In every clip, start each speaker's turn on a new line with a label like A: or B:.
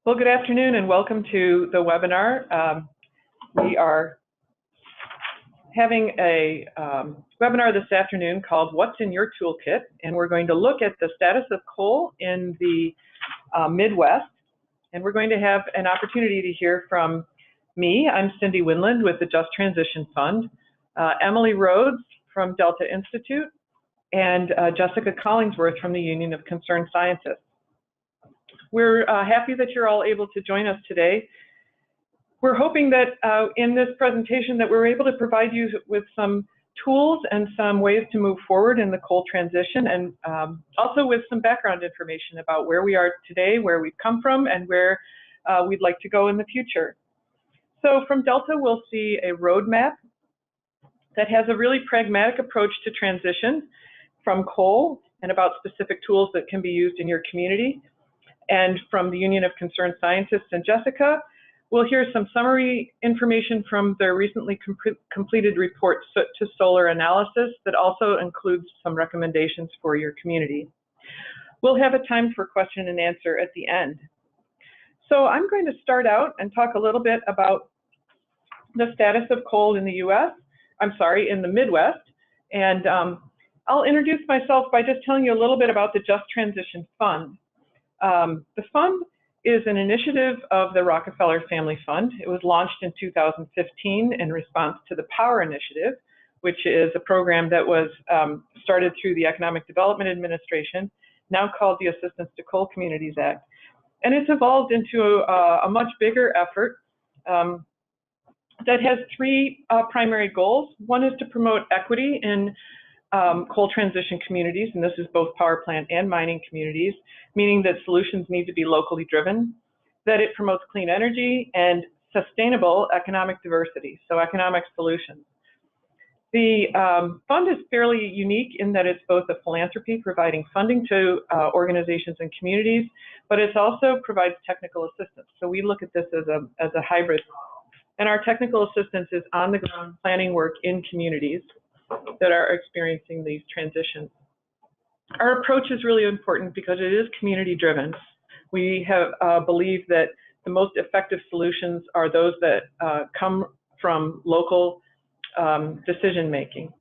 A: Well, good afternoon and welcome to the webinar. We are having a webinar this afternoon called What's in Your Toolkit? And we're going to look at the status of coal in the Midwest. And we're going to have an opportunity to hear from me. I'm Cindy Winland with the Just Transition Fund, Emily Rhodes from Delta Institute, and Jessica Collingsworth from the Union of Concerned Scientists. We're happy that you're all able to join us today. We're hoping that in this presentation that we're able to provide you with some tools and some ways to move forward in the coal transition, and also with some background information about where we are today, where we've come from, and where we'd like to go in the future. So from Delta, we'll see a roadmap that has a really pragmatic approach to transition from coal and about specific tools that can be used in your community. And from the Union of Concerned Scientists and Jessica, we'll hear some summary information from their recently completed report to solar analysis that also includes some recommendations for your community. We'll have a time for question and answer at the end. So I'm going to start out and talk a little bit about the status of coal in the in the Midwest. And I'll introduce myself by just telling you a little bit about the Just Transition Fund. The fund is an initiative of the Rockefeller Family Fund. It was launched in 2015 in response to the Power Initiative, which is a program that was started through the Economic Development Administration, now called the Assistance to Coal Communities Act. And it's evolved into a much bigger effort that has three primary goals. One is to promote equity in coal transition communities, and this is both power plant and mining communities, meaning that solutions need to be locally driven, that it promotes clean energy and sustainable economic diversity, so economic solutions. The fund is fairly unique in that it's both a philanthropy providing funding to organizations and communities, but it also provides technical assistance. So we look at this as a hybrid, and our technical assistance is on the ground planning work in communities that are experiencing these transitions. Our approach is really important because it is community driven. We have believe that the most effective solutions are those that come from local decision making.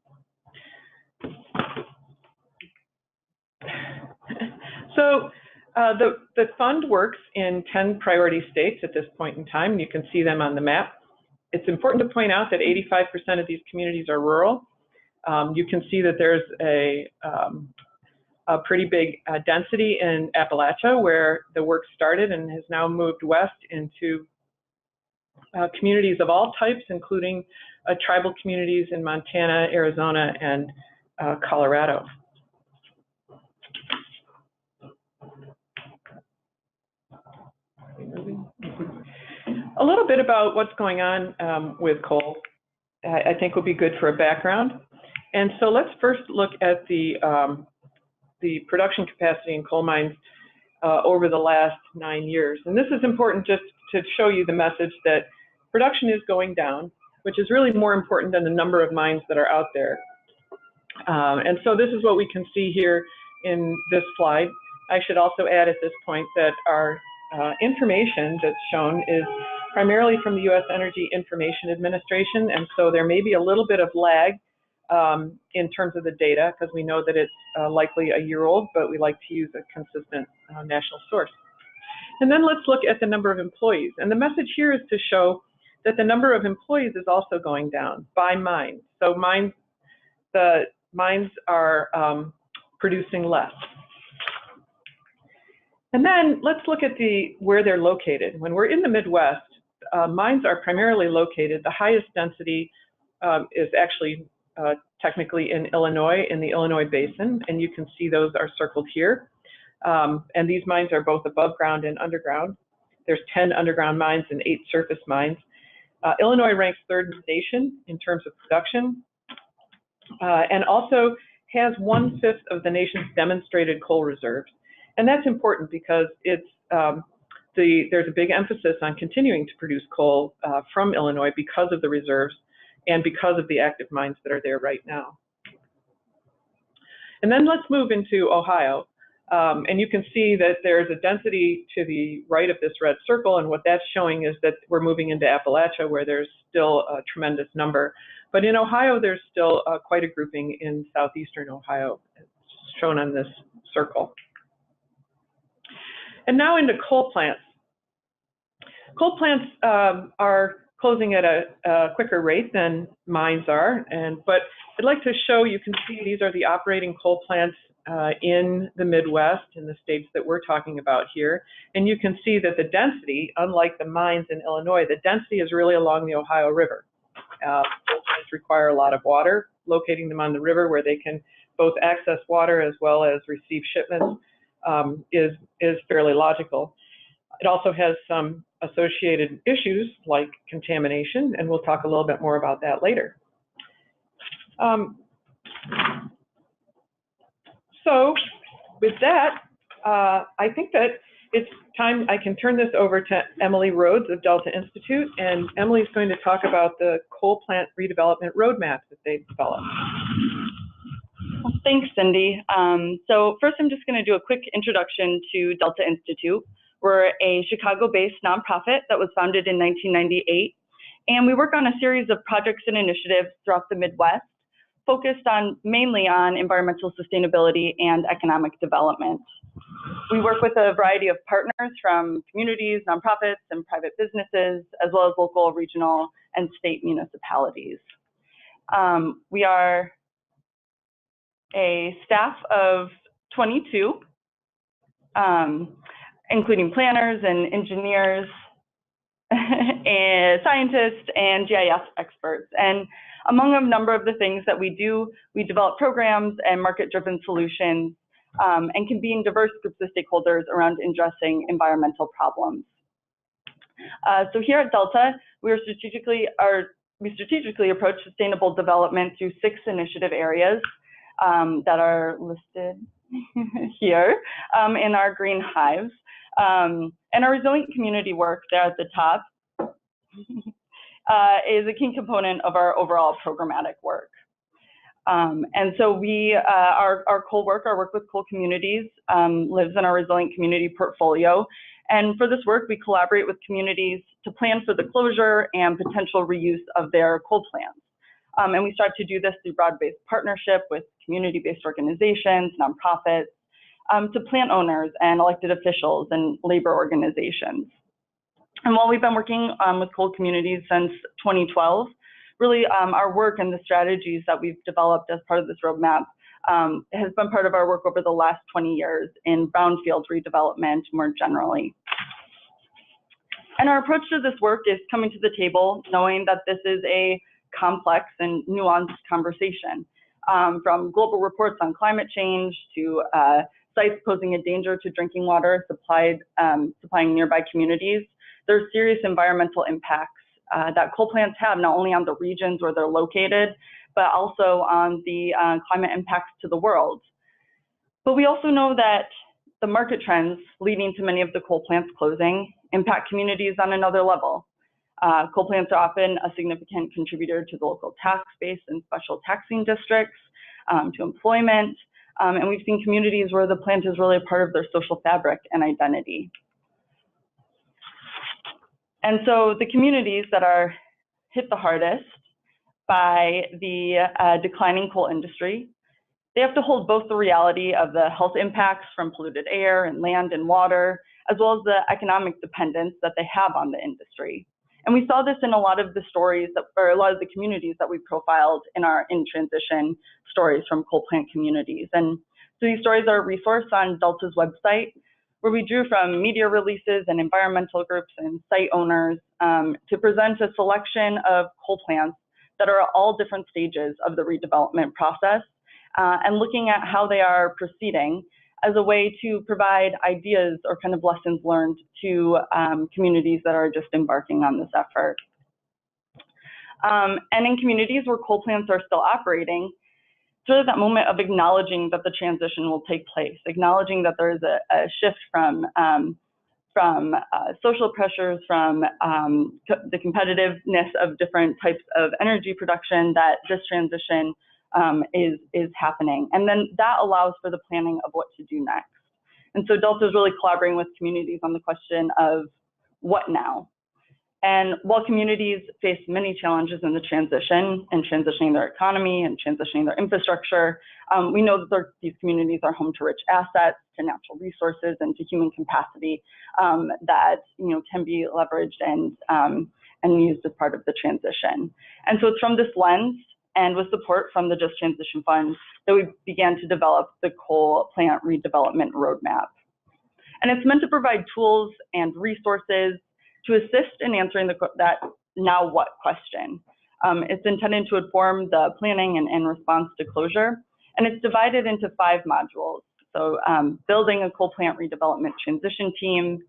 A: So the fund works in 10 priority states at this point in time, and you can see them on the map. It's important to point out that 85% of these communities are rural. You can see that there's a pretty big density in Appalachia, where the work started and has now moved west into communities of all types, including tribal communities in Montana, Arizona, and Colorado. A little bit about what's going on with coal, I think will be good for a background. And so let's first look at the production capacity in coal mines over the last 9 years. And this is important just to show you the message that production is going down, which is really more important than the number of mines that are out there. And so this is what we can see here in this slide. I should also add at this point that our information that's shown is primarily from the U.S. Energy Information Administration, and so there may be a little bit of lag in terms of the data, because we know that it's likely a year old, but we like to use a consistent national source. And then let's look at the number of employees. And the message here is to show that the number of employees is also going down by mine. So the mines are producing less. And then let's look at where they're located. When we're in the Midwest, mines are primarily located. The highest density is actually technically in Illinois, in the Illinois Basin, and you can see those are circled here. And these mines are both above ground and underground. There's 10 underground mines and 8 surface mines. Illinois ranks 3rd in the nation in terms of production, and also has 1/5 of the nation's demonstrated coal reserves. And that's important because it's there's a big emphasis on continuing to produce coal from Illinois because of the reserves and because of the active mines that are there right now. And then let's move into Ohio. And you can see that there's a density to the right of this red circle, and what that's showing is that we're moving into Appalachia, where there's still a tremendous number. But in Ohio, there's still quite a grouping in southeastern Ohio, shown on this circle. And now into coal plants. Coal plants are closing at a quicker rate than mines are, but I'd like to show, you can see these are the operating coal plants in the Midwest, in the states that we're talking about here. And you can see that the density, unlike the mines in Illinois, the density is really along the Ohio River. Coal plants require a lot of water. Locating them on the river where they can both access water as well as receive shipments is fairly logical. It also has some associated issues like contamination, and we'll talk a little bit more about that later. So with that, I think that it's time I can turn this over to Emily Rhodes of Delta Institute, and Emily's going to talk about the coal plant redevelopment roadmap that they've developed.
B: Well, thanks, Cindy. So first, I'm just going to do a quick introduction to Delta Institute. We're a Chicago-based nonprofit that was founded in 1998, and we work on a series of projects and initiatives throughout the Midwest, focused mainly on environmental sustainability and economic development. We work with a variety of partners from communities, nonprofits, and private businesses, as well as local, regional, and state municipalities. We are a staff of 22, including planners and engineers, and scientists, and GIS experts. And among a number of the things that we do, we develop programs and market-driven solutions and convene diverse groups of stakeholders around addressing environmental problems. So here at Delta, we strategically approach sustainable development through 6 initiative areas that are listed here in our green hives. And our resilient community work there at the top is a key component of our overall programmatic work. And so our work with coal communities lives in our resilient community portfolio. And for this work, we collaborate with communities to plan for the closure and potential reuse of their coal plants. And we start to do this through broad-based partnership with community-based organizations, nonprofits, to plant owners and elected officials and labor organizations. And while we've been working with coal communities since 2012, really our work and the strategies that we've developed as part of this roadmap has been part of our work over the last 20 years in brownfield redevelopment more generally. And our approach to this work is coming to the table knowing that this is a complex and nuanced conversation, from global reports on climate change to sites posing a danger to drinking water supplying nearby communities. There's serious environmental impacts that coal plants have, not only on the regions where they're located, but also on the climate impacts to the world. But we also know that the market trends leading to many of the coal plants closing impact communities on another level. Coal plants are often a significant contributor to the local tax base and special taxing districts, to employment, and we've seen communities where the plant is really a part of their social fabric and identity. And so the communities that are hit the hardest by the declining coal industry, they have to hold both the reality of the health impacts from polluted air and land and water, as well as the economic dependence that they have on the industry. And we saw this in a lot of the stories or a lot of the communities that we profiled in our In Transition stories from coal plant communities. And so these stories are a resource on Delta's website, where we drew from media releases and environmental groups and site owners to present a selection of coal plants that are at all different stages of the redevelopment process, and looking at how they are proceeding as a way to provide ideas or kind of lessons learned to communities that are just embarking on this effort. And in communities where coal plants are still operating, sort of that moment of acknowledging that the transition will take place, acknowledging that there is a shift from social pressures, from the competitiveness of different types of energy production, that this transition is happening. And then that allows for the planning of what to do next. And so Delta is really collaborating with communities on the question of what now? And while communities face many challenges in the transition and transitioning their economy and transitioning their infrastructure, we know that these communities are home to rich assets, to natural resources, and to human capacity that can be leveraged and used as part of the transition. And so it's from this lens and with support from the Just Transition Fund that we began to develop the coal plant redevelopment roadmap. And it's meant to provide tools and resources to assist in answering that now what question. It's intended to inform the planning and response to closure, and it's divided into 5 modules. So building a coal plant redevelopment transition team,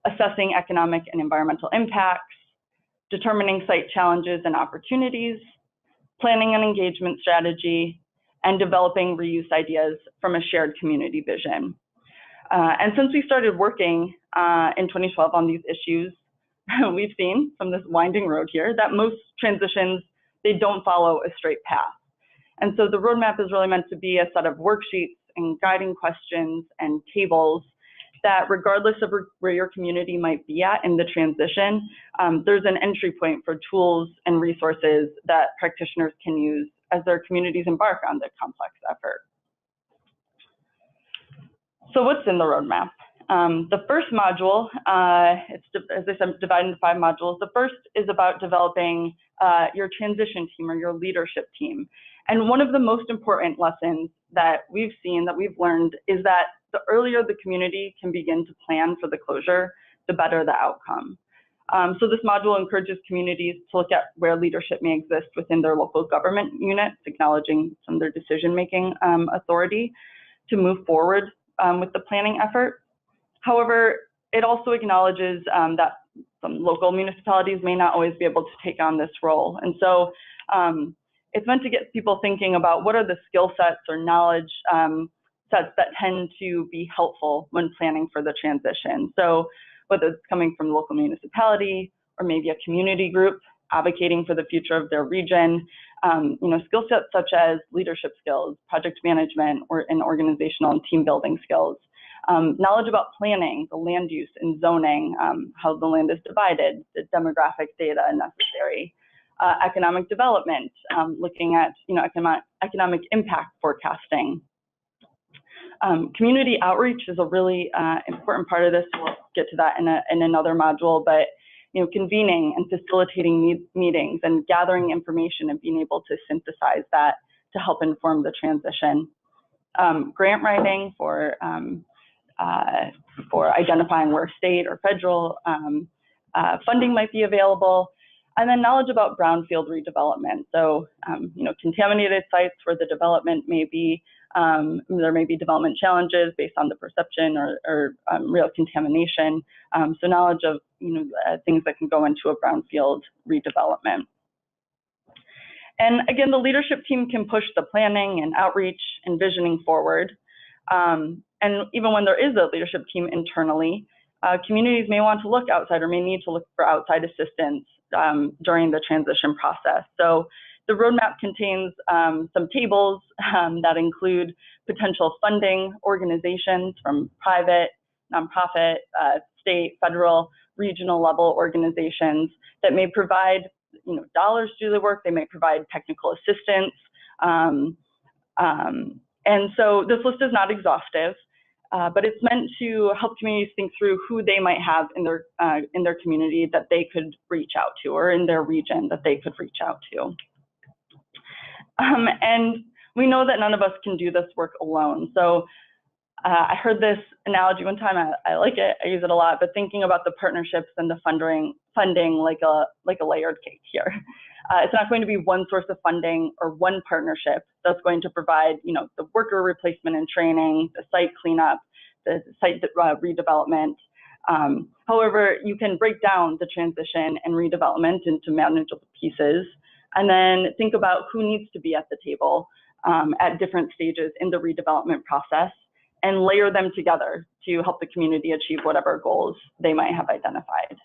B: assessing economic and environmental impacts, determining site challenges and opportunities, planning an engagement strategy, and developing reuse ideas from a shared community vision. And since we started working in 2012 on these issues, we've seen from this winding road here that most transitions, they don't follow a straight path. And so the roadmap is really meant to be a set of worksheets and guiding questions and tables that regardless of where your community might be at in the transition, there's an entry point for tools and resources that practitioners can use as their communities embark on the complex effort. So what's in the roadmap? The first module, it's, as I said, divided into 5 modules. The first is about developing your transition team or your leadership team. And one of the most important lessons that we've seen, that we've learned, is that the earlier the community can begin to plan for the closure, the better the outcome. So this module encourages communities to look at where leadership may exist within their local government units, acknowledging some of their decision-making authority to move forward with the planning effort. However, it also acknowledges that some local municipalities may not always be able to take on this role. And so it's meant to get people thinking about what are the skill sets or knowledge sets that tend to be helpful when planning for the transition. So whether it's coming from local municipality or maybe a community group advocating for the future of their region, skill sets such as leadership skills, project management, and organizational and team building skills. Knowledge about planning, the land use and zoning, how the land is divided, the demographic data necessary, economic development, looking at economic impact forecasting. Community outreach is a really important part of this. We'll get to that in another module, but convening and facilitating meetings and gathering information and being able to synthesize that to help inform the transition. Grant writing for identifying where state or federal funding might be available, and then knowledge about brownfield redevelopment. So, contaminated sites where the development may be, there may be development challenges based on the perception or real contamination. So knowledge of things that can go into a brownfield redevelopment. And again, the leadership team can push the planning and outreach and visioning forward. And even when there is a leadership team internally, communities may want to look outside or may need to look for outside assistance during the transition process. So the roadmap contains some tables that include potential funding organizations from private, nonprofit, state, federal, regional level organizations that may provide dollars to do the work. They may provide technical assistance. And so this list is not exhaustive, but it's meant to help communities think through who they might have in their community that they could reach out to, or in their region that they could reach out to. And we know that none of us can do this work alone. So I heard this analogy one time. I like it. I use it a lot. But thinking about the partnerships and the funding like a layered cake here. It's not going to be one source of funding or one partnership that's going to provide, the worker replacement and training, the site cleanup, the site redevelopment. However, you can break down the transition and redevelopment into manageable pieces, and then think about who needs to be at the table at different stages in the redevelopment process, and layer them together to help the community achieve whatever goals they might have identified.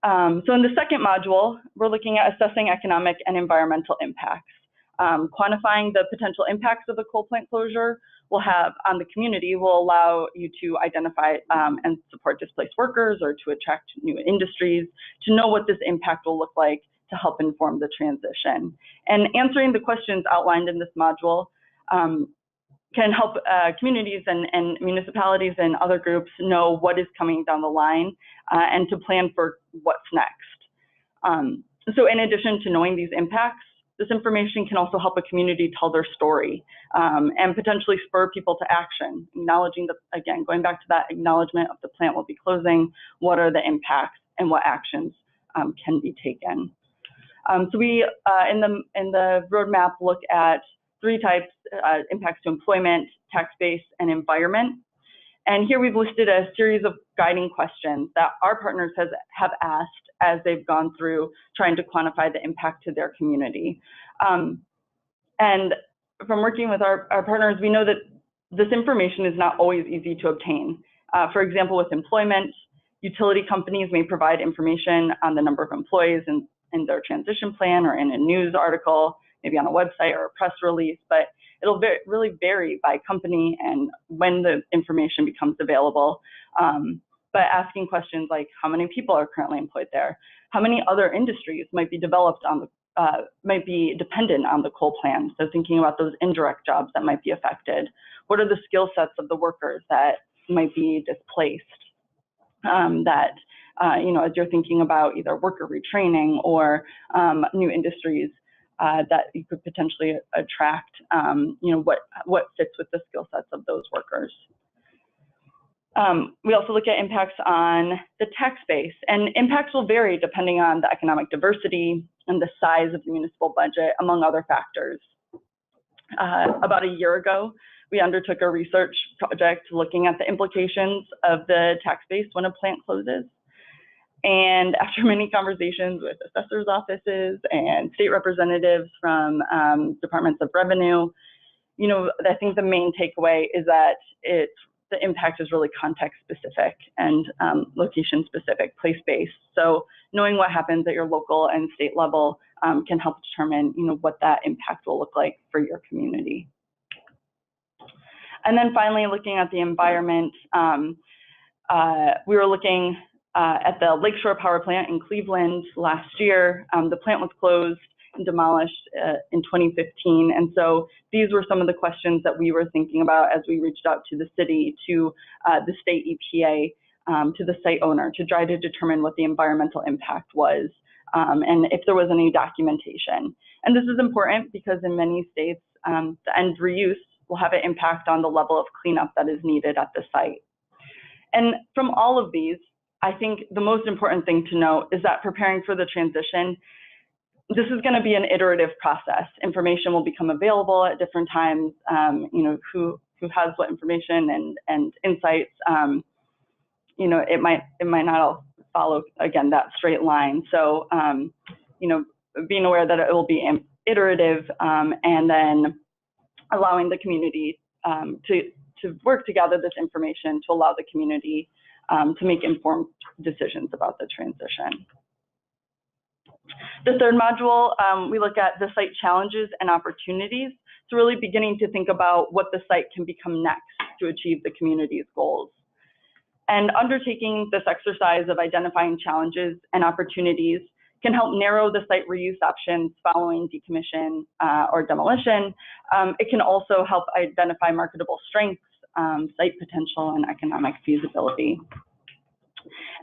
B: So in the second module, we're looking at assessing economic and environmental impacts. Quantifying the potential impacts of the coal plant closure will have on the community will allow you to identify and support displaced workers or to attract new industries, to know what this impact will look like to help inform the transition. And answering the questions outlined in this module can help communities and municipalities and other groups know what is coming down the line and to plan for what's next. So in addition to knowing these impacts, this information can also help a community tell their story and potentially spur people to action, acknowledging the, again, going back to that acknowledgement of the plant will be closing, what are the impacts and what actions can be taken. So we, in the roadmap, look at 3 types, impacts to employment, tax base, and environment. And here we've listed a series of guiding questions that our partners have asked as they've gone through trying to quantify the impact to their community. And from working with our partners, we know that this information is not always easy to obtain. For example, with employment, utility companies may provide information on the number of employees in their transition plan or in a news article, maybe on a website or a press release, but it'll really vary by company and when the information becomes available. But asking questions like how many people are currently employed there, how many other industries might be developed on the, might be dependent on the coal plant. So thinking about those indirect jobs that might be affected. What are the skill sets of the workers that might be displaced? You know, as you're thinking about either worker retraining or new industries that you could potentially attract, you know, what fits with the skill sets of those workers. We also look at impacts on the tax base, and impacts will vary depending on the economic diversity and the size of the municipal budget, among other factors. About a year ago, we undertook a research project looking at the implications of the tax base when a plant closes. And after many conversations with assessors' offices and state representatives from departments of revenue, you know, I think the main takeaway is that the impact is really context specific and location specific, place-based. So knowing what happens at your local and state level can help determine, you know, what that impact will look like for your community. And then finally, looking at the environment, we were looking at the Lakeshore Power Plant in Cleveland last year. The plant was closed and demolished in 2015. And so these were some of the questions that we were thinking about as we reached out to the city, to the state EPA, to the site owner, to try to determine what the environmental impact was and if there was any documentation. And this is important because in many states, the end reuse will have an impact on the level of cleanup that is needed at the site. And from all of these, I think the most important thing to note is that preparing for the transition, this is going to be an iterative process. Information will become available at different times. You know, who has what information and insights. You know, it might not all follow again that straight line. So you know, being aware that it will be iterative and then allowing the community to work to gather this information to allow the community to make informed decisions about the transition. The third module, we look at the site challenges and opportunities. So really beginning to think about what the site can become next to achieve the community's goals. And undertaking this exercise of identifying challenges and opportunities can help narrow the site reuse options following decommission or demolition. It can also help identify marketable strengths, site potential, and economic feasibility.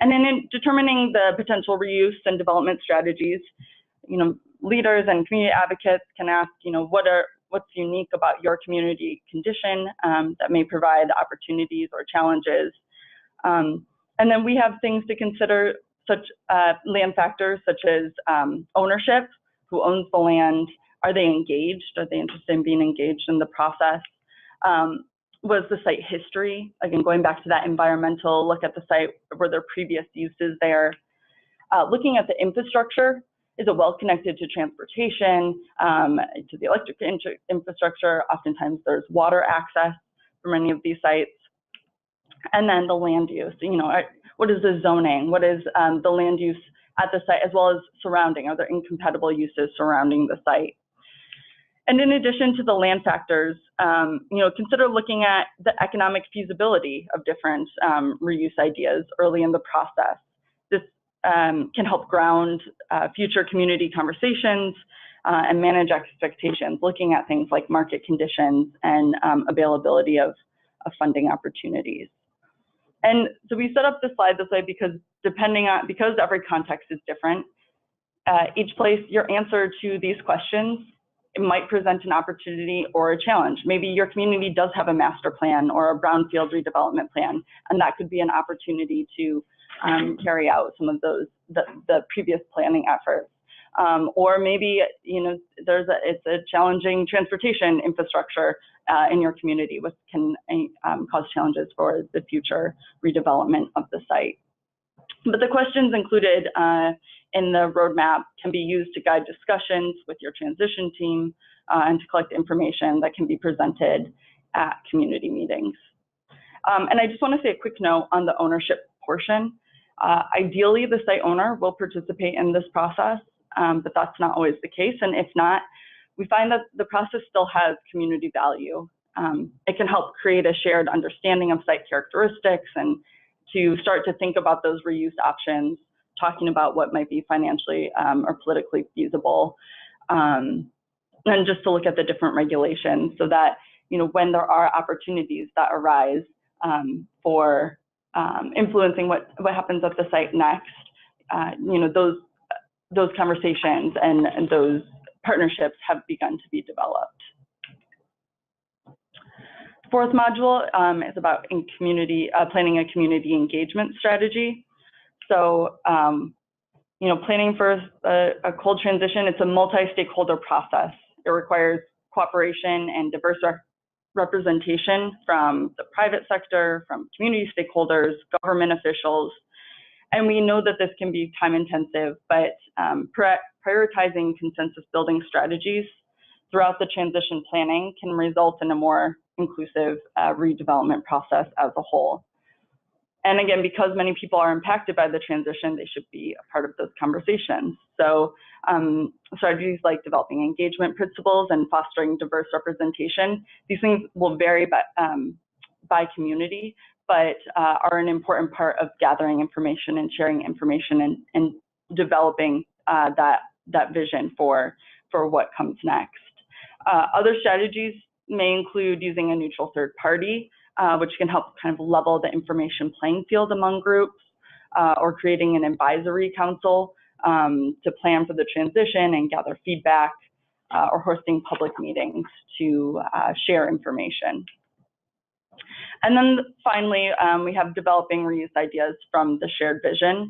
B: And then in determining the potential reuse and development strategies, you know, leaders and community advocates can ask, you know, what's unique about your community condition that may provide opportunities or challenges. And then we have things to consider, such land factors such as ownership, who owns the land, are they engaged, are they interested in being engaged in the process? Was the site history, again, going back to that environmental look at the site, were there previous uses there? Looking at the infrastructure, is it well connected to transportation, to the electric infrastructure? Oftentimes there's water access for many of these sites. And then the land use, you know, what is the zoning? What is the land use at the site, as well as surrounding? Are there incompatible uses surrounding the site? And in addition to the land factors, consider looking at the economic feasibility of different reuse ideas early in the process. This can help ground future community conversations and manage expectations, looking at things like market conditions and availability of funding opportunities. And so we set up this slide this way because because every context is different, each place, your answer to these questions, it might present an opportunity or a challenge. Maybe your community does have a master plan or a brownfield redevelopment plan, and that could be an opportunity to carry out some of those, the previous planning efforts. Or maybe, it's a challenging transportation infrastructure in your community, which can cause challenges for the future redevelopment of the site. But the questions included in the roadmap can be used to guide discussions with your transition team and to collect information that can be presented at community meetings. And I just want to say a quick note on the ownership portion. Ideally, the site owner will participate in this process, but that's not always the case. And if not, we find that the process still has community value. It can help create a shared understanding of site characteristics and to start to think about those reuse options, talking about what might be financially or politically feasible, and just to look at the different regulations so that, when there are opportunities that arise for influencing what happens at the site next, those conversations and those partnerships have begun to be developed. Fourth module is about planning a community engagement strategy. So, planning for a cold transition, it's a multi-stakeholder process. It requires cooperation and diverse representation from the private sector, from community stakeholders, government officials. And we know that this can be time intensive, but prioritizing consensus building strategies throughout the transition planning can result in a more inclusive redevelopment process as a whole. And again, because many people are impacted by the transition, they should be a part of those conversations. So strategies like developing engagement principles and fostering diverse representation, these things will vary by community, but are an important part of gathering information and sharing information and developing that vision for what comes next. Other strategies may include using a neutral third party, which can help kind of level the information playing field among groups, or creating an advisory council to plan for the transition and gather feedback, or hosting public meetings to share information. And then finally, we have developing reuse ideas from the shared vision.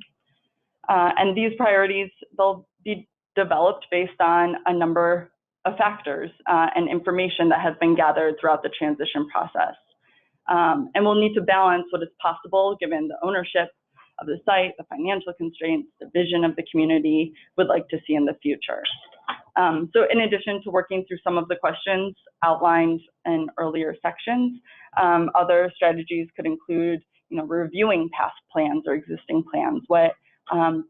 B: And these priorities, they'll be developed based on a number of factors and information that has been gathered throughout the transition process. And we'll need to balance what is possible given the ownership of the site, the financial constraints, the vision of the community would like to see in the future. So in addition to working through some of the questions outlined in earlier sections, other strategies could include, reviewing past plans or existing plans. What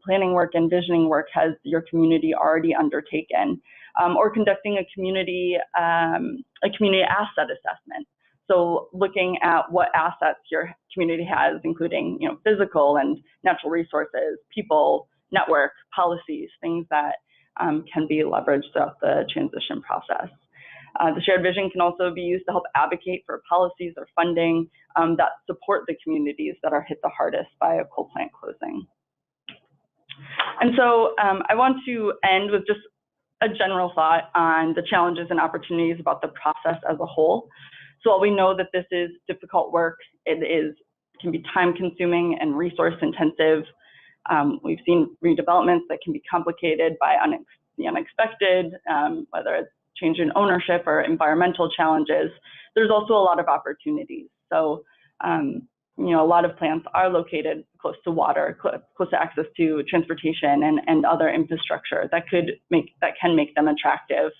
B: planning work and visioning work has your community already undertaken, or conducting a community asset assessment. So looking at what assets your community has, including physical and natural resources, people, network, policies, things that can be leveraged throughout the transition process. The shared vision can also be used to help advocate for policies or funding that support the communities that are hit the hardest by a coal plant closing. And so I want to end with just a general thought on the challenges and opportunities about the process as a whole. So while we know that this is difficult work, it can be time consuming and resource intensive. We've seen redevelopments that can be complicated by the unexpected, whether it's change in ownership or environmental challenges. There's also a lot of opportunities. So, a lot of plants are located close to water, close to access to transportation and other infrastructure that can make them attractive.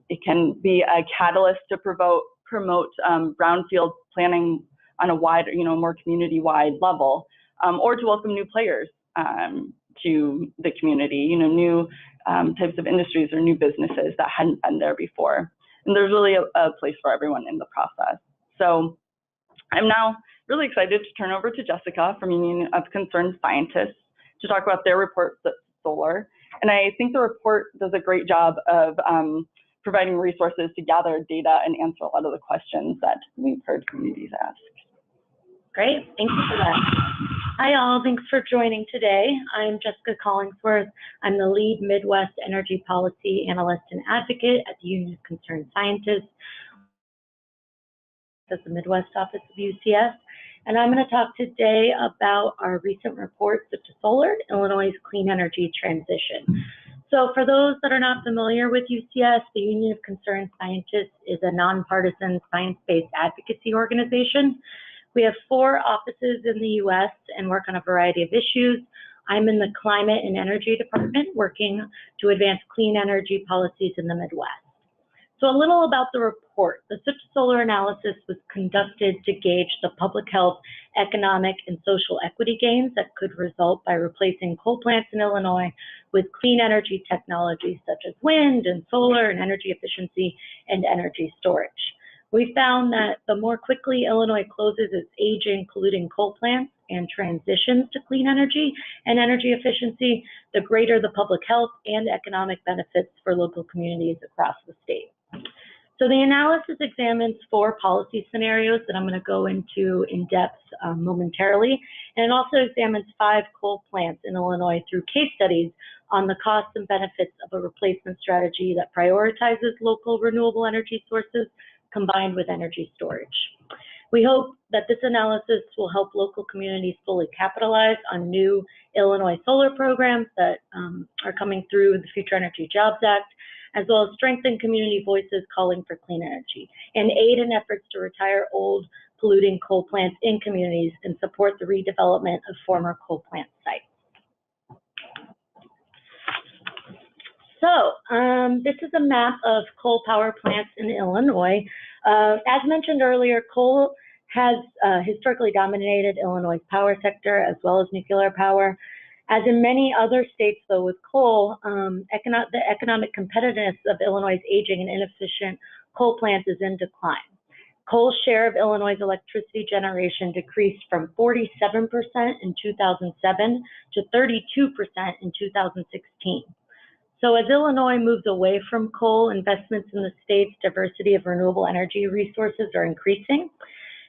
B: It can be a catalyst to promote brownfield planning on a wider, more community-wide level, or to welcome new players to the community, new types of industries or new businesses that hadn't been there before. And there's really a place for everyone in the process. So I'm now really excited to turn over to Jessica from Union of Concerned Scientists to talk about their report, Solar. And I think the report does a great job of providing resources to gather data and answer a lot of the questions that we've heard communities ask.
C: Great, thank you for that. Hi all, thanks for joining today. I'm Jessica Collingsworth. I'm the lead Midwest Energy Policy Analyst and Advocate at the Union of Concerned Scientists. That's the Midwest office of UCS. And I'm going to talk today about our recent report, Switch to Solar, Illinois' Clean Energy Transition. So for those that are not familiar with UCS, the Union of Concerned Scientists is a nonpartisan science-based advocacy organization. We have 4 offices in the U.S. and work on a variety of issues. I'm in the Climate and Energy Department working to advance clean energy policies in the Midwest. So a little about the report. The Switch to Solar analysis was conducted to gauge the public health, economic, and social equity gains that could result by replacing coal plants in Illinois with clean energy technologies such as wind and solar and energy efficiency and energy storage. We found that the more quickly Illinois closes its aging, polluting coal plants and transitions to clean energy and energy efficiency, the greater the public health and economic benefits for local communities across the state. So the analysis examines 4 policy scenarios that I'm going to go into in depth momentarily, and it also examines 5 coal plants in Illinois through case studies on the costs and benefits of a replacement strategy that prioritizes local renewable energy sources combined with energy storage. We hope that this analysis will help local communities fully capitalize on new Illinois solar programs that are coming through the Future Energy Jobs Act, as well as strengthen community voices calling for clean energy, and aid in efforts to retire old polluting coal plants in communities and support the redevelopment of former coal plant sites. So this is a map of coal power plants in Illinois. As mentioned earlier, coal has historically dominated Illinois' power sector as well as nuclear power. As in many other states, though, with coal, the economic competitiveness of Illinois' aging and inefficient coal plants is in decline. Coal's share of Illinois' electricity generation decreased from 47% in 2007 to 32% in 2016. So as Illinois moves away from coal, investments in the state's diversity of renewable energy resources are increasing.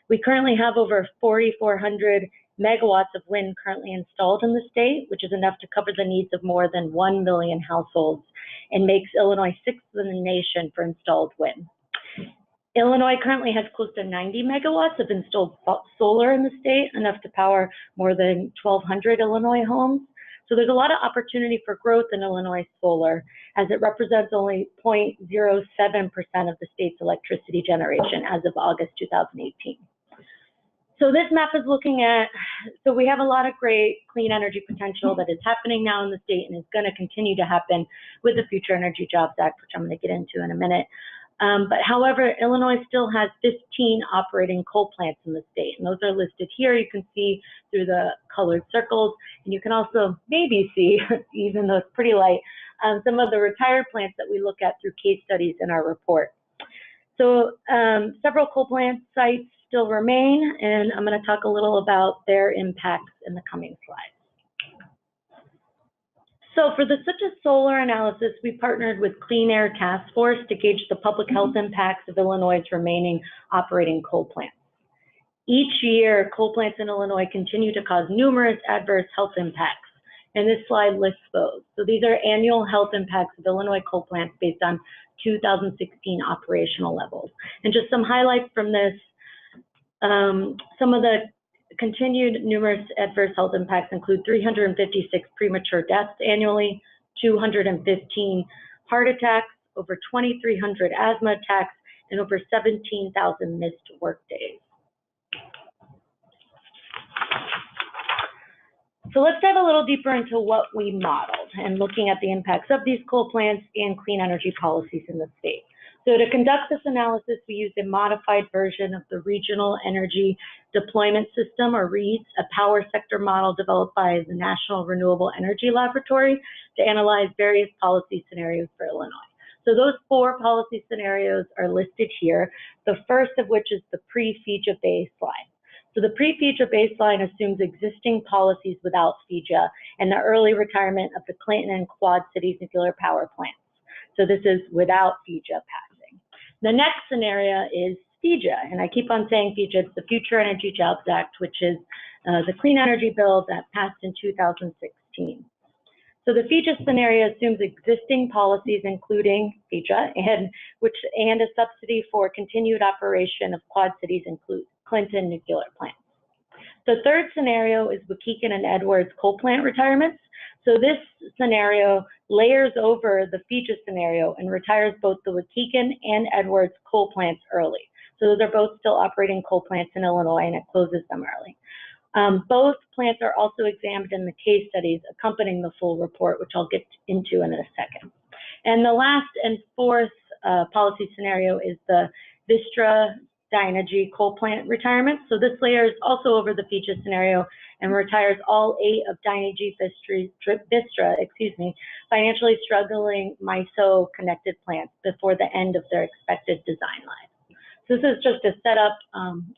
C: We currently have over 4,400 megawatts of wind currently installed in the state, which is enough to cover the needs of more than 1 million households and makes Illinois 6th in the nation for installed wind. Illinois currently has close to 90 megawatts of installed solar in the state, enough to power more than 1,200 Illinois homes. So there's a lot of opportunity for growth in Illinois solar, as it represents only 0.07% of the state's electricity generation as of August 2018. So this map is looking at, so we have a lot of great clean energy potential that is happening now in the state and is going to continue to happen with the Future Energy Jobs Act, which I'm going to get into in a minute. But however, Illinois still has 15 operating coal plants in the state, and those are listed here. You can see through the colored circles, and you can also maybe see, even though it's pretty light, some of the retired plants that we look at through case studies in our report. So several coal plant sites still remain, and I'm going to talk a little about their impacts in the coming slides. So for the Switch to Solar analysis, we partnered with Clean Air Task Force to gauge the public health impacts of Illinois' remaining operating coal plants. Each year, coal plants in Illinois continue to cause numerous adverse health impacts, and this slide lists those. So these are annual health impacts of Illinois coal plants based on 2016 operational levels. And just some highlights from this, some of the continued numerous adverse health impacts include 356 premature deaths annually, 215 heart attacks, over 2,300 asthma attacks, and over 17,000 missed work days. So let's dive a little deeper into what we modeled and looking at the impacts of these coal plants and clean energy policies in the state. So to conduct this analysis, we used a modified version of the Regional Energy Deployment System, or REEDS, a power sector model developed by the National Renewable Energy Laboratory to analyze various policy scenarios for Illinois. So those 4 policy scenarios are listed here, the first of which is the pre-FEJA baseline. So the pre-FEJA baseline assumes existing policies without FEJA and the early retirement of the Clinton and Quad Cities nuclear power plants. So this is without FEJA passing. The next scenario is FEJA, and I keep on saying FEJA, it's the Future Energy Jobs Act, which is the clean energy bill that passed in 2016. So the FEJA scenario assumes existing policies, including FEJA, and a subsidy for continued operation of Quad Cities and Clinton nuclear plants. The third scenario is Waukegan and Edwards coal plant retirements. So this scenario layers over the FEJA scenario and retires both the Waukegan and Edwards coal plants early. So those are both still operating coal plants in Illinois, and it closes them early. Both plants are also examined in the case studies accompanying the full report, which I'll get into in a second. And the last and fourth policy scenario is the Vistra Dynegy coal plant retirement. So this layers also over the FEJA scenario and retires all 8 of Dynegy Vistra, financially struggling MISO connected plants before the end of their expected design life. So this is just to set up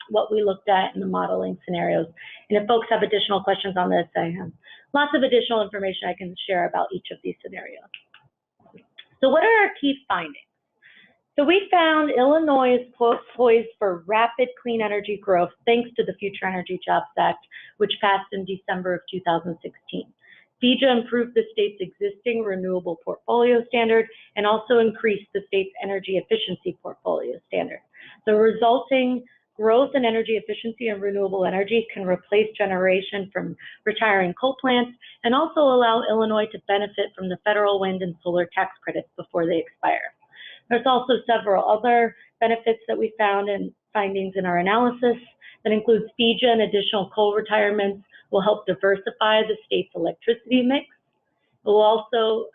C: what we looked at in the modeling scenarios. And if folks have additional questions on this, I have lots of additional information I can share about each of these scenarios. So what are our key findings? So we found Illinois is poised for rapid clean energy growth thanks to the Future Energy Jobs Act, which passed in December of 2016. FEJA improved the state's existing renewable portfolio standard and also increased the state's energy efficiency portfolio standard. The resulting growth in energy efficiency and renewable energy can replace generation from retiring coal plants and also allow Illinois to benefit from the federal wind and solar tax credits before they expire. There's also several other benefits that we found and findings in our analysis that includes FEJA and additional coal retirements will help diversify the state's electricity mix.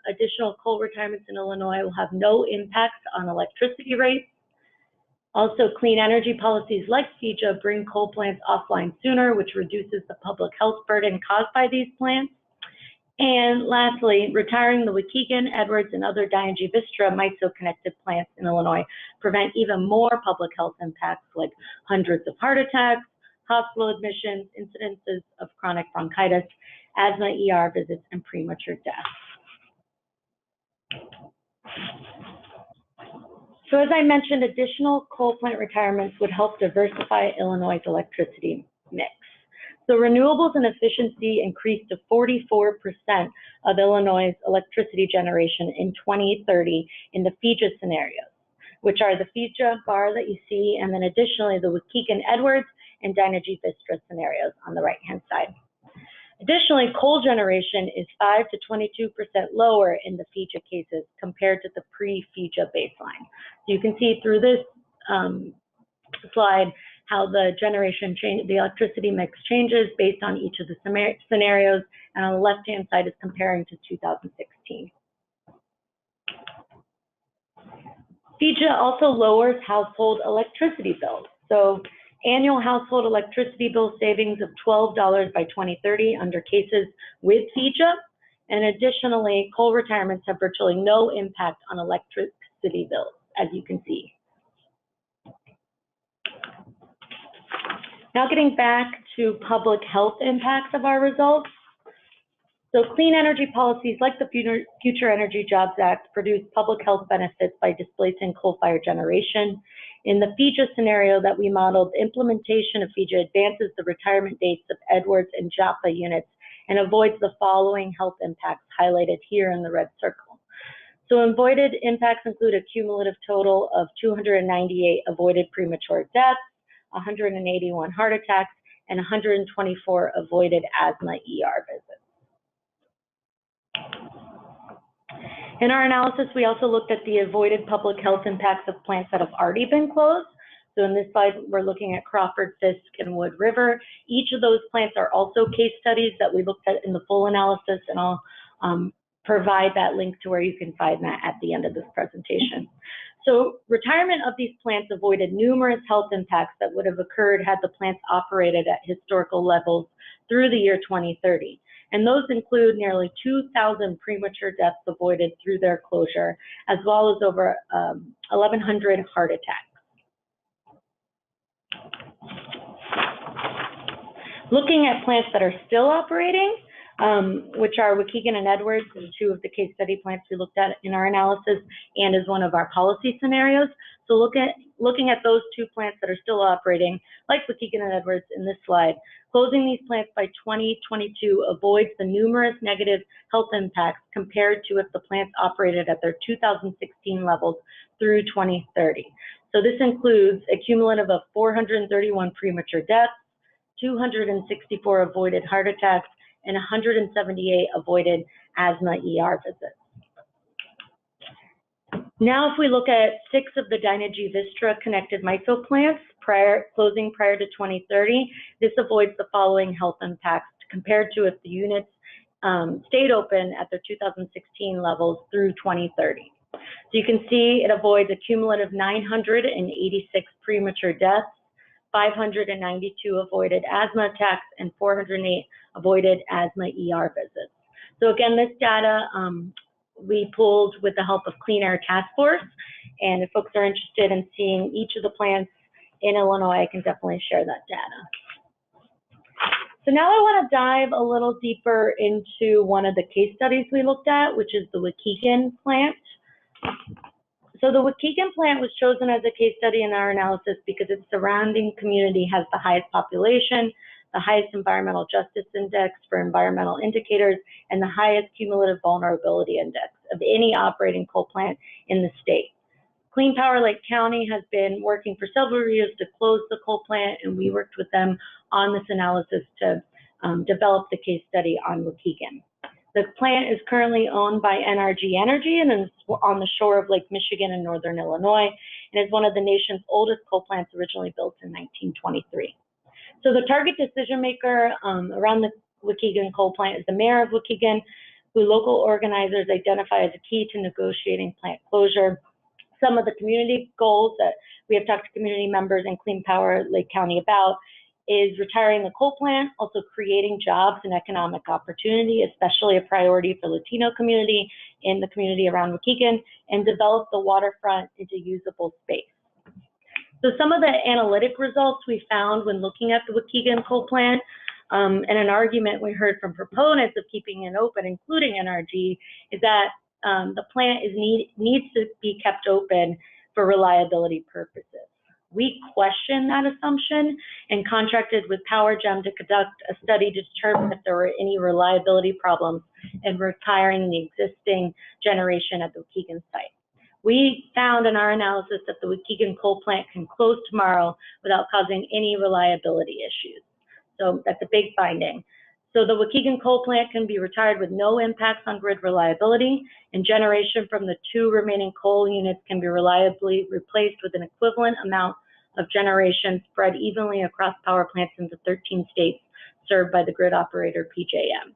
C: Additional coal retirements in Illinois will have no impacts on electricity rates. Also, clean energy policies like FEJA bring coal plants offline sooner, which reduces the public health burden caused by these plants. And lastly, retiring the Waukegan, Edwards, and other Dynegy Vistra MISO-connected plants in Illinois prevent even more public health impacts like hundreds of heart attacks, hospital admissions, incidences of chronic bronchitis, asthma, ER visits, and premature death. So as I mentioned, additional coal plant retirements would help diversify Illinois' electricity mix. So renewables and efficiency increased to 44% of Illinois' electricity generation in 2030 in the FEJA scenarios, which are the FEJA bar that you see, and then additionally the Waukegan, Edwards, and Dynegy Vistra scenarios on the right-hand side. Additionally, coal generation is 5 to 22% lower in the FEJA cases compared to the pre-FEJA baseline. So you can see through this slide how the the electricity mix changes based on each of the scenarios, and on the left-hand side is comparing to 2016. FEJA also lowers household electricity bills. So annual household electricity bill savings of $12 by 2030 under cases with FEJA, and additionally, coal retirements have virtually no impact on electricity bills, as you can see. Now getting back to public health impacts of our results. So clean energy policies like the Future Energy Jobs Act produce public health benefits by displacing coal-fired generation. In the FEJA scenario that we modeled, the implementation of FEJA advances the retirement dates of Edwards and Joppa units and avoids the following health impacts highlighted here in the red circle. So avoided impacts include a cumulative total of 298 avoided premature deaths, 181 heart attacks, and 124 avoided asthma ER visits. In our analysis, we also looked at the avoided public health impacts of plants that have already been closed. So in this slide, we're looking at Crawford, Fisk, and Wood River. Each of those plants are also case studies that we looked at in the full analysis, and I'll provide that link to where you can find that at the end of this presentation. So retirement of these plants avoided numerous health impacts that would have occurred had the plants operated at historical levels through the year 2030. And those include nearly 2,000 premature deaths avoided through their closure, as well as over 1,100 heart attacks. Looking at plants that are still operating, which are Waukegan and Edwards, and two of the case study plants we looked at in our analysis, and is one of our policy scenarios. So looking at those two plants that are still operating, like Waukegan and Edwards in this slide, closing these plants by 2022 avoids the numerous negative health impacts compared to if the plants operated at their 2016 levels through 2030. So this includes a cumulative of 431 premature deaths, 264 avoided heart attacks, and 178 avoided asthma ER visits. Now, if we look at 6 of the Dynegy Vistra connected MISO plants closing prior to 2030, this avoids the following health impacts compared to if the units stayed open at their 2016 levels through 2030. So you can see it avoids a cumulative 986 premature deaths, 592 avoided asthma attacks, and 408 avoided asthma ER visits. So again, this data we pulled with the help of Clean Air Task Force, and if folks are interested in seeing each of the plants in Illinois, I can definitely share that data. So now I want to dive a little deeper into one of the case studies we looked at, which is the Waukegan plant. So the Waukegan plant was chosen as a case study in our analysis because its surrounding community has the highest population, the highest environmental justice index for environmental indicators, and the highest cumulative vulnerability index of any operating coal plant in the state. Clean Power Lake County has been working for several years to close the coal plant, and we worked with them on this analysis to develop the case study on Waukegan. The plant is currently owned by NRG Energy and is on the shore of Lake Michigan in northern Illinois, and is one of the nation's oldest coal plants, originally built in 1923. So the target decision maker around the Waukegan coal plant is the mayor of Waukegan, who local organizers identify as a key to negotiating plant closure. Some of the community goals that we have talked to community members in Clean Power Lake County about is retiring the coal plant, also creating jobs and economic opportunity, especially a priority for Latino community in the community around Waukegan, and develop the waterfront into usable space. So some of the analytic results we found when looking at the Waukegan coal plant, and an argument we heard from proponents of keeping it open, including NRG, is that the plant needs to be kept open for reliability purposes. We questioned that assumption and contracted with PowerGem to conduct a study to determine if there were any reliability problems in retiring the existing generation at the Waukegan site. We found in our analysis that the Waukegan coal plant can close tomorrow without causing any reliability issues. So that's a big finding. So the Waukegan coal plant can be retired with no impacts on grid reliability, and generation from the 2 remaining coal units can be reliably replaced with an equivalent amount of generation spread evenly across power plants in the 13 states served by the grid operator PJM.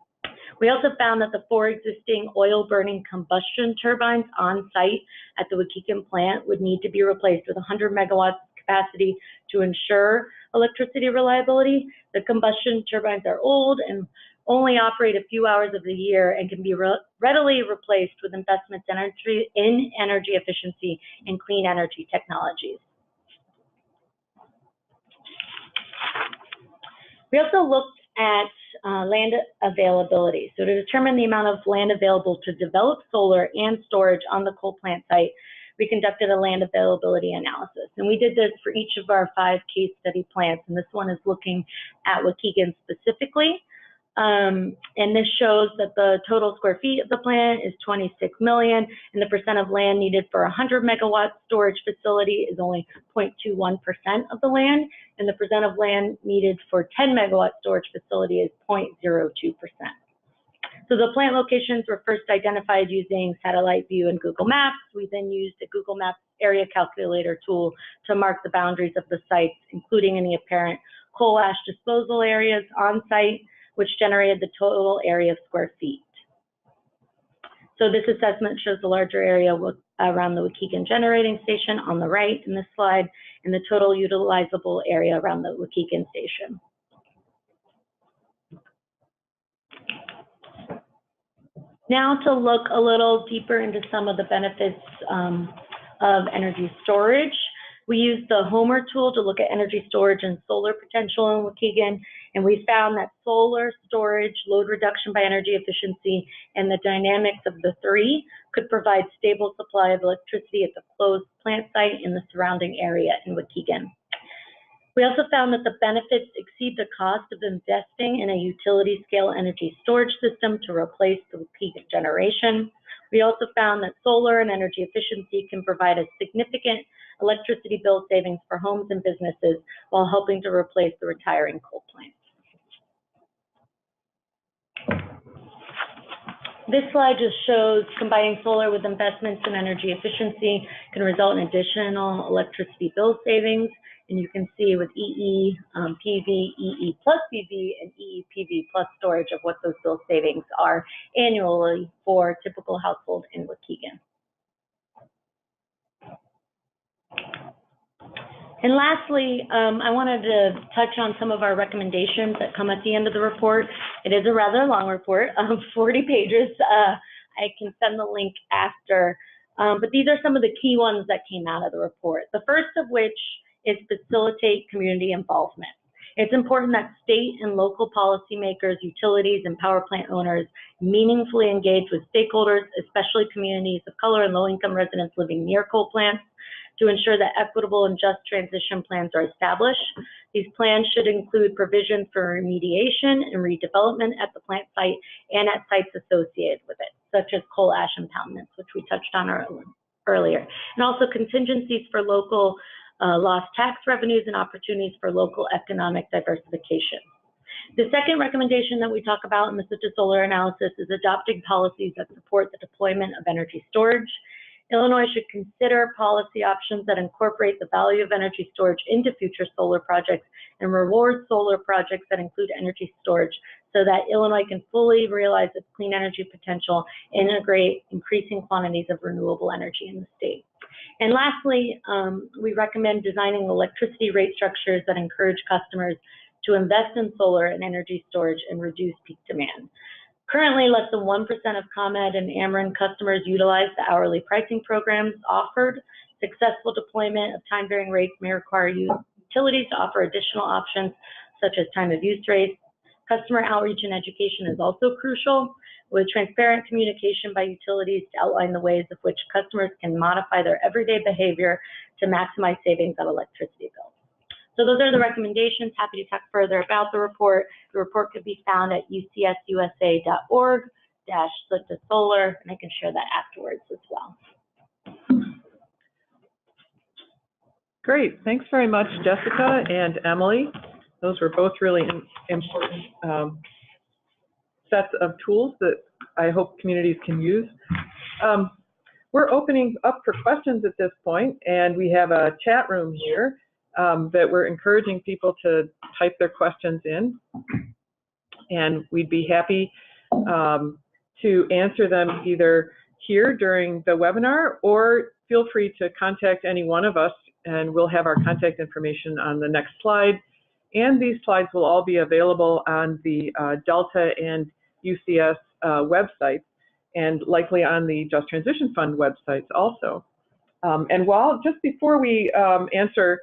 C: We also found that the 4 existing oil-burning combustion turbines on site at the Waukegan plant would need to be replaced with 100 megawatts capacity to ensure electricity reliability. The combustion turbines are old and only operate a few hours of the year and can be readily replaced with investments in energy efficiency and clean energy technologies. We also looked at land availability. So to determine the amount of land available to develop solar and storage on the coal plant site, we conducted a land availability analysis. And we did this for each of our 5 case study plants. And this one is looking at Waukegan specifically. And this shows that the total square feet of the plant is 26 million, and the percent of land needed for a 100 megawatt storage facility is only 0.21% of the land, and the percent of land needed for 10 megawatt storage facility is 0.02%. So the plant locations were first identified using satellite view and Google Maps. We then used a Google Maps area calculator tool to mark the boundaries of the sites, including any apparent coal ash disposal areas on site, which generated the total area of square feet. So this assessment shows the larger area around the Waukegan Generating Station on the right in this slide, and the total utilizable area around the Waukegan Station. Now to look a little deeper into some of the benefits of energy storage. We used the Homer tool to look at energy storage and solar potential in Waukegan, and we found that solar storage, load reduction by energy efficiency, and the dynamics of the three could provide stable supply of electricity at the closed plant site in the surrounding area in Waukegan. We also found that the benefits exceed the cost of investing in a utility-scale energy storage system to replace the Waukegan generation. We also found that solar and energy efficiency can provide a significant electricity bill savings for homes and businesses while helping to replace the retiring coal plants. This slide just shows combining solar with investments in energy efficiency can result in additional electricity bill savings. And you can see with EE, PV, EE plus PV, and EE PV plus storage of what those bill savings are annually for a typical household in Waukegan. And lastly, I wanted to touch on some of our recommendations that come at the end of the report. It is a rather long report, 40 pages. I can send the link after, but these are some of the key ones that came out of the report. The first of which is facilitate community involvement. It's important that state and local policymakers, utilities, and power plant owners meaningfully engage with stakeholders, especially communities of color and low-income residents living near coal plants, to ensure that equitable and just transition plans are established. These plans should include provisions for remediation and redevelopment at the plant site and at sites associated with it, such as coal ash impoundments, which we touched on earlier, and also contingencies for local lost tax revenues and opportunities for local economic diversification. The second recommendation that we talk about in the Citrus Solar analysis is adopting policies that support the deployment of energy storage. Illinois should consider policy options that incorporate the value of energy storage into future solar projects and reward solar projects that include energy storage so that Illinois can fully realize its clean energy potential and integrate increasing quantities of renewable energy in the state. And lastly, we recommend designing electricity rate structures that encourage customers to invest in solar and energy storage and reduce peak demand. Currently, less than 1% of ComEd and Ameren customers utilize the hourly pricing programs offered. Successful deployment of time-varying rates may require utilities to offer additional options, such as time-of-use rates. Customer outreach and education is also crucial, with transparent communication by utilities to outline the ways of which customers can modify their everyday behavior to maximize savings on electricity bills. So those are the recommendations. Happy to talk further about the report. The report could be found at ucsusa.org/solar, and I can share that afterwards as well.
A: Great. Thanks very much, Jessica and Emily. Those were both really important sets of tools that I hope communities can use. We're opening up for questions at this point, and we have a chat room here that we're encouraging people to type their questions in, and we'd be happy to answer them either here during the webinar, or feel free to contact any one of us, and we'll have our contact information on the next slide. And these slides will all be available on the Delta and UCS websites, and likely on the Just Transition Fund websites also. And just before we answer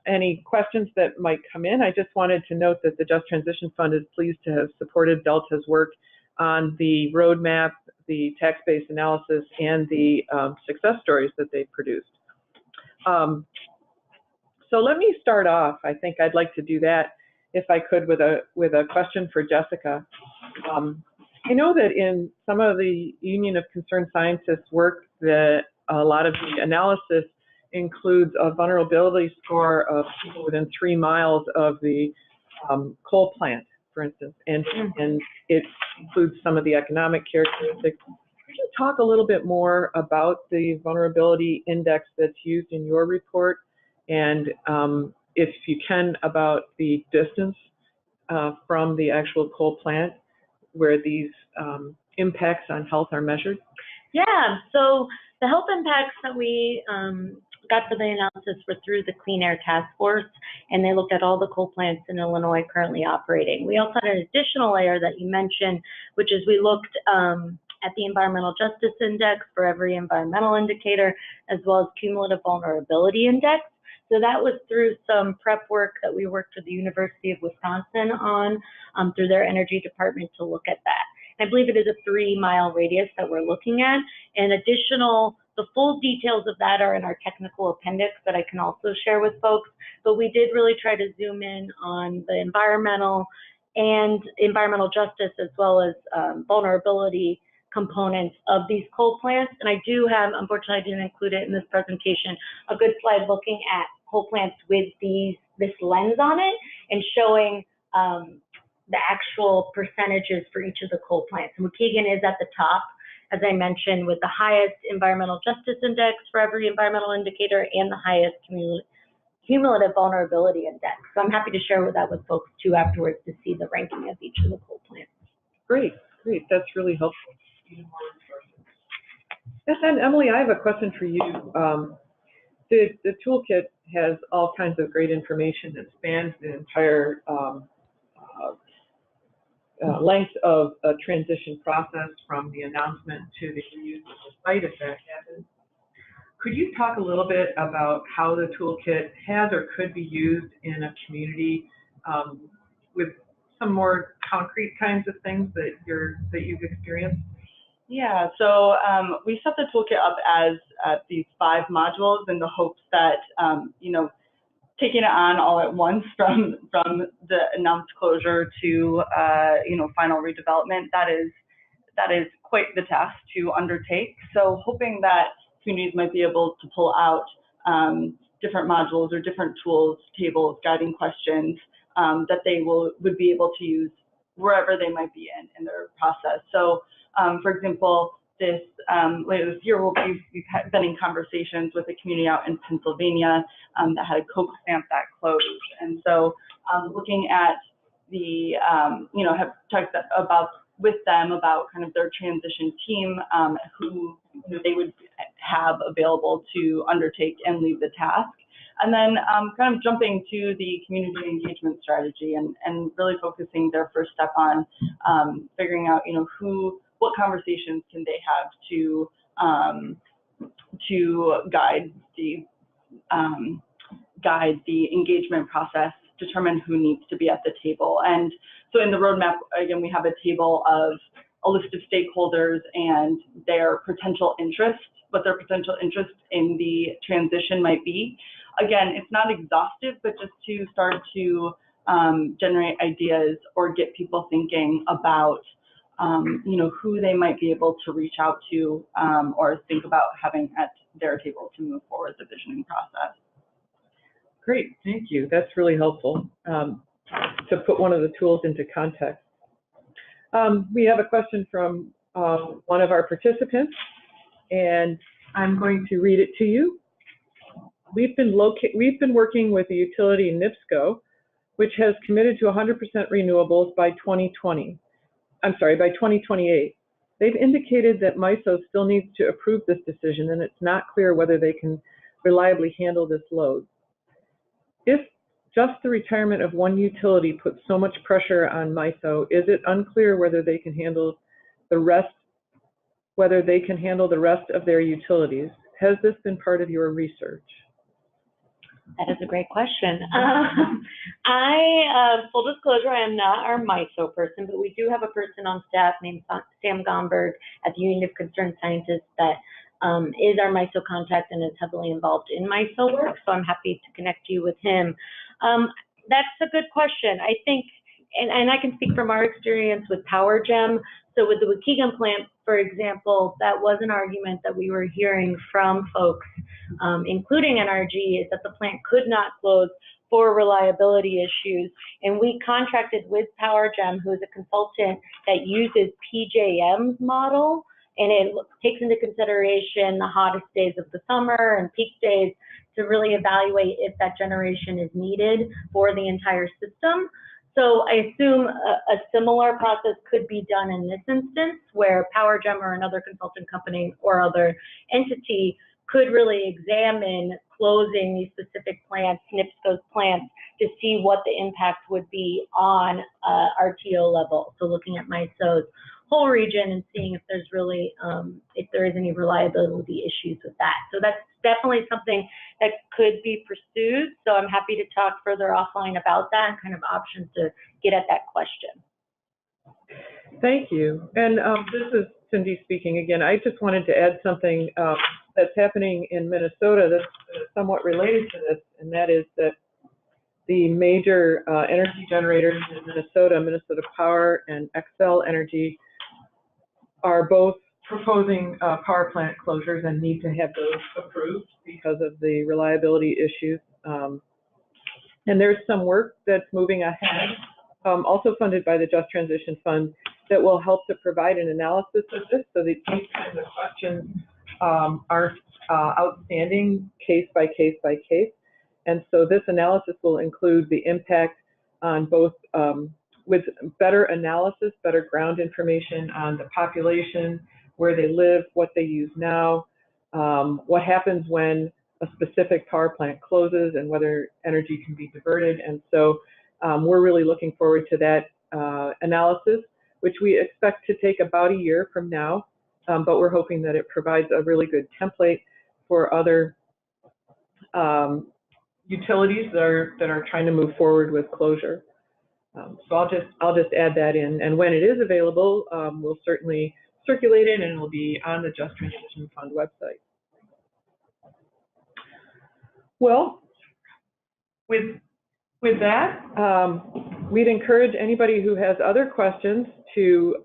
A: any questions that might come in, I just wanted to note that the Just Transition Fund is pleased to have supported Delta's work on the roadmap, the tax-based analysis, and the success stories that they've produced. So let me start off. I think I'd like to do that, if I could, with a question for Jessica. I know that in some of the Union of Concerned Scientists work, that a lot of the analysis includes a vulnerability score of people within 3 miles of the coal plant, for instance, and it includes some of the economic characteristics. Could you talk a little bit more about the vulnerability index that's used in your report, and if you can, about the distance from the actual coal plant where these impacts on health are measured?
C: Yeah, so the health impacts that we got for the analysis were through the Clean Air Task Force, and they looked at all the coal plants in Illinois currently operating. We also had an additional layer that you mentioned, which is we looked at the Environmental Justice Index for every environmental indicator, as well as Cumulative Vulnerability Index. So that was through some prep work that we worked with the University of Wisconsin on through their energy department to look at that. I believe it is a 3-mile radius that we're looking at. And the full details of that are in our technical appendix that I can also share with folks. But we did really try to zoom in on the environmental and environmental justice, as well as vulnerability components of these coal plants. And I do have, unfortunately, I didn't include it in this presentation, a good slide looking at coal plants with this lens on it and showing the actual percentages for each of the coal plants. And Waukegan is at the top, as I mentioned, with the highest environmental justice index for every environmental indicator and the highest cumulative vulnerability index. So I'm happy to share that with folks too afterwards to see the ranking of each of the coal plants.
A: Great, great. That's really helpful. Yes, and Emily, I have a question for you. The toolkit has all kinds of great information that spans the entire length of a transition process from the announcement to the use of the site if that happens. Could you talk a little bit about how the toolkit has or could be used in a community with some more concrete kinds of things that you've experienced?
B: Yeah, so we set the toolkit up as these 5 modules in the hopes that, taking it on all at once from the announced closure to, final redevelopment, that is quite the task to undertake. So hoping that communities might be able to pull out different modules or different tools, tables, guiding questions that they would be able to use wherever they might be in their process. So, for example, later this year, we've been in conversations with a community out in Pennsylvania that had a Coke stamp that closed. And so looking at have talked with them about kind of their transition team, who they would have available to undertake and lead the task. And then kind of jumping to the community engagement strategy and really focusing their first step on figuring out, what conversations can they have to guide the engagement process, determine who needs to be at the table. And so in the roadmap, again, we have a table of a list of stakeholders and their potential interest, what their potential interest in the transition might be. Again, it's not exhaustive, but just to start to generate ideas or get people thinking about who they might be able to reach out to or think about having at their table to move forward the visioning process.
A: Great, thank you. That's really helpful to put one of the tools into context. We have a question from one of our participants, and I'm going to read it to you. We've been working with the utility NIPSCO, which has committed to 100% renewables by 2028. They've indicated that MISO still needs to approve this decision, and it's not clear whether they can reliably handle this load. If just the retirement of one utility puts so much pressure on MISO, is it unclear whether they can handle the rest of their utilities? Has this been part of your research?
C: That is a great question. Full disclosure, I am not our MISO person, but we do have a person on staff named Sam Gomberg at the Union of Concerned Scientists that is our MISO contact and is heavily involved in MISO work, so I'm happy to connect you with him. That's a good question. I think, and I can speak from our experience with PowerGem. So with the Waukegan plant, for example, that was an argument that we were hearing from folks, including NRG, is that the plant could not close for reliability issues. And we contracted with PowerGem, who is a consultant that uses PJM's model, and it takes into consideration the hottest days of the summer and peak days to really evaluate if that generation is needed for the entire system. So I assume a similar process could be done in this instance, where PowerGem or another consulting company or other entity could really examine closing these specific plants, NIPSCO's plants, to see what the impact would be on RTO level. So looking at MISO's whole region and seeing if there's really, if there is any reliability issues with that. So that's definitely something that could be pursued. So I'm happy to talk further offline about that and kind of options to get at that question.
A: Thank you. And this is Cindy speaking again. I just wanted to add something that's happening in Minnesota that's somewhat related to this, and that is that the major energy generators in Minnesota, Minnesota Power and Xcel Energy, are both proposing power plant closures and need to have those approved because of the reliability issues. And there's some work that's moving ahead, also funded by the Just Transition Fund, that will help to provide an analysis of this so that these kinds of questions aren't outstanding case by case by case. And so this analysis will include the impact on both, with better analysis, better ground information on the population, where they live, what they use now, what happens when a specific power plant closes and whether energy can be diverted. And so we're really looking forward to that analysis, which we expect to take about a year from now, but we're hoping that it provides a really good template for other utilities that are trying to move forward with closure. So I'll just add that in, and when it is available, we'll certainly circulate it, and it'll be on the Just Transition Fund website. Well, with that, we'd encourage anybody who has other questions to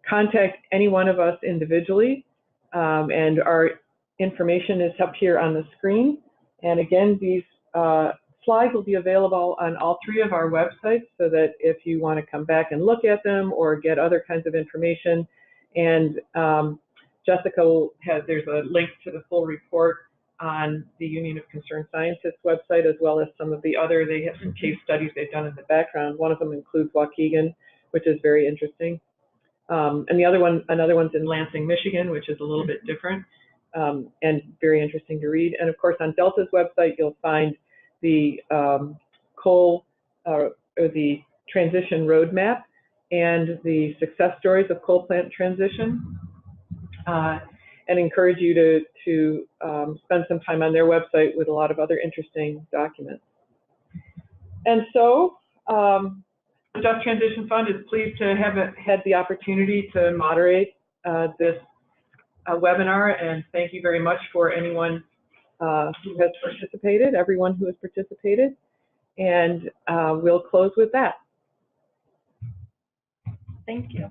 A: contact any one of us individually, and our information is up here on the screen. And again, these slides will be available on all three of our websites, so that if you want to come back and look at them or get other kinds of information. And Jessica will have, there's a link to the full report on the Union of Concerned Scientists website, as well as some of the other, they have some case studies they've done in the background. One of them includes Waukegan, which is very interesting. And another one's in Lansing, Michigan, which is a little bit different and very interesting to read. And of course, on Delta's website, you'll find the coal, or the transition roadmap and the success stories of coal plant transition, and encourage you to spend some time on their website with a lot of other interesting documents. And so the Just Transition Fund is pleased to have had the opportunity to moderate this webinar, and thank you very much for anyone who has participated, everyone who has participated, and we'll close with that.
B: Thank you.